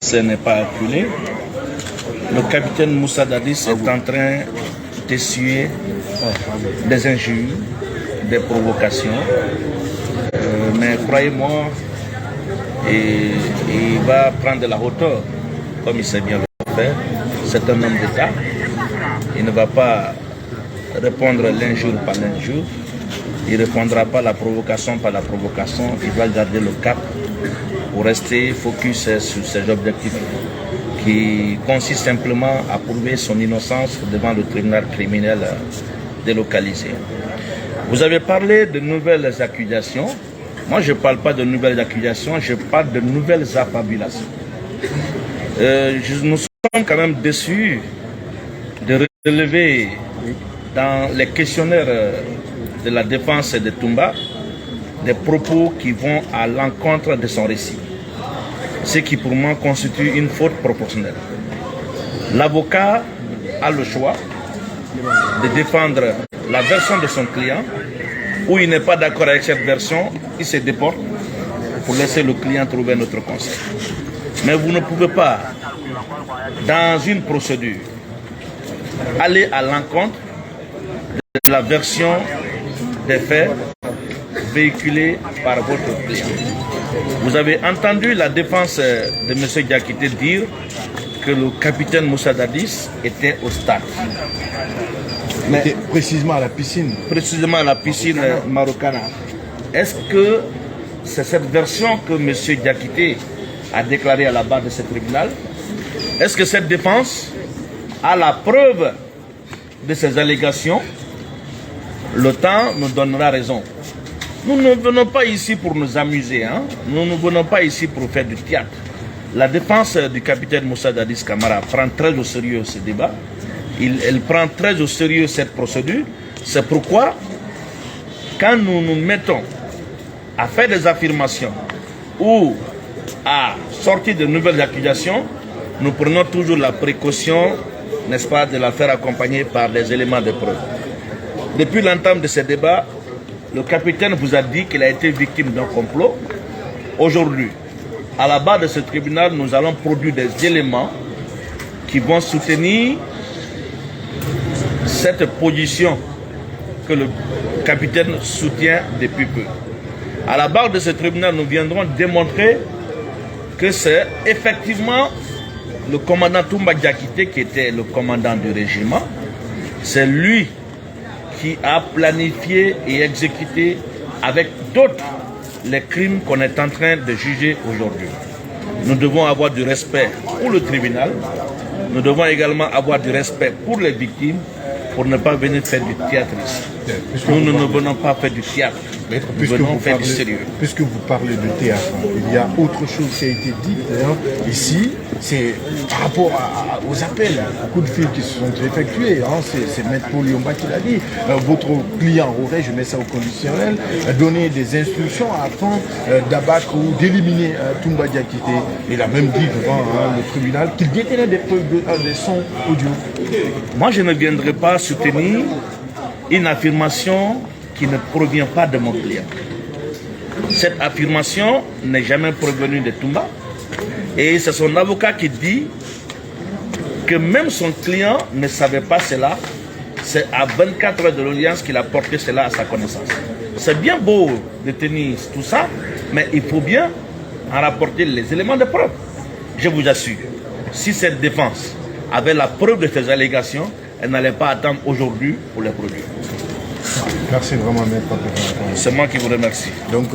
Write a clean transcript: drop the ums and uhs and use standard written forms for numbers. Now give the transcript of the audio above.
ce n'est pas acculé. Le capitaine Moussa Dadis est en train d'essuyer des injures, des provocations. Mais croyez-moi, il va prendre de la hauteur, comme il sait bien le faire. C'est un homme d'État. Il ne va pas répondre l'injure par l'injure. Il ne répondra pas la provocation par la provocation. Il va garder le cap pour rester focus sur ses objectifs qui consistent simplement à prouver son innocence devant le tribunal criminel délocalisé. Vous avez parlé de nouvelles accusations. Moi, je ne parle pas de nouvelles accusations, je parle de nouvelles affabulations. Nous sommes quand même déçus de relever dans les questionnaires de la défense de Toumba des propos qui vont à l'encontre de son récit. Ce qui pour moi constitue une faute proportionnelle. L'avocat a le choix de défendre la version de son client, ou il n'est pas d'accord avec cette version, il se déporte pour laisser le client trouver notre conseil. Mais vous ne pouvez pas, dans une procédure, aller à l'encontre de la version des faits véhiculée par votre client. Vous avez entendu la défense de M. Diakité dire que le capitaine Moussa Dadis était au stade. Mais précisément à la piscine. Précisément à la piscine Marokana. Est-ce que c'est cette version que M. Diakité a déclarée à la barre de ce tribunal? Est-ce que cette défense a la preuve de ces allégations? Le temps nous donnera raison. Nous ne venons pas ici pour nous amuser. Nous ne venons pas ici pour faire du théâtre. La défense du capitaine Moussa Dadis Camara prend très au sérieux ce débat. Elle prend très au sérieux cette procédure. C'est pourquoi, quand nous nous mettons à faire des affirmations ou à sortir de nouvelles accusations, nous prenons toujours la précaution, n'est-ce pas, de la faire accompagner par des éléments de preuve. Depuis l'entame de ce débat, le capitaine vous a dit qu'il a été victime d'un complot. Aujourd'hui, à la barre de ce tribunal, nous allons produire des éléments qui vont soutenir cette position que le capitaine soutient depuis peu. À la barre de ce tribunal, nous viendrons démontrer que c'est effectivement le commandant Toumba Diakité qui était le commandant du régiment. C'est lui qui a planifié et exécuté avec d'autres les crimes qu'on est en train de juger aujourd'hui. Nous devons avoir du respect pour le tribunal. Nous devons également avoir du respect pour les victimes pour ne pas venir faire du théâtre ici. Nous ne venons pas faire du théâtre. Nous venons faire du sérieux. Puisque vous parlez de théâtre, il y a autre chose qui a été dit ici, c'est par rapport aux appels, aux coups de fil qui se sont effectués. C'est Maître Paul Yomba qui l'a dit. Votre client aurait, je mets ça au conditionnel, donné des instructions afin d'abattre ou d'éliminer Toumba Diakité. Il a même dit devant le tribunal qu'il détenait des preuves des sons audio. Moi, je ne viendrai pas soutenir une affirmation qui ne provient pas de mon client. Cette affirmation n'est jamais provenue de Toumba. Et c'est son avocat qui dit que même son client ne savait pas cela. C'est à 24 heures de l'audience qu'il a porté cela à sa connaissance. C'est bien beau de tenir tout ça, mais il faut bien en rapporter les éléments de preuve. Je vous assure, si cette défense avait la preuve de ces allégations, elle n'allait pas attendre aujourd'hui pour les produire. Merci vraiment, Maître. C'est moi qui vous remercie. Donc,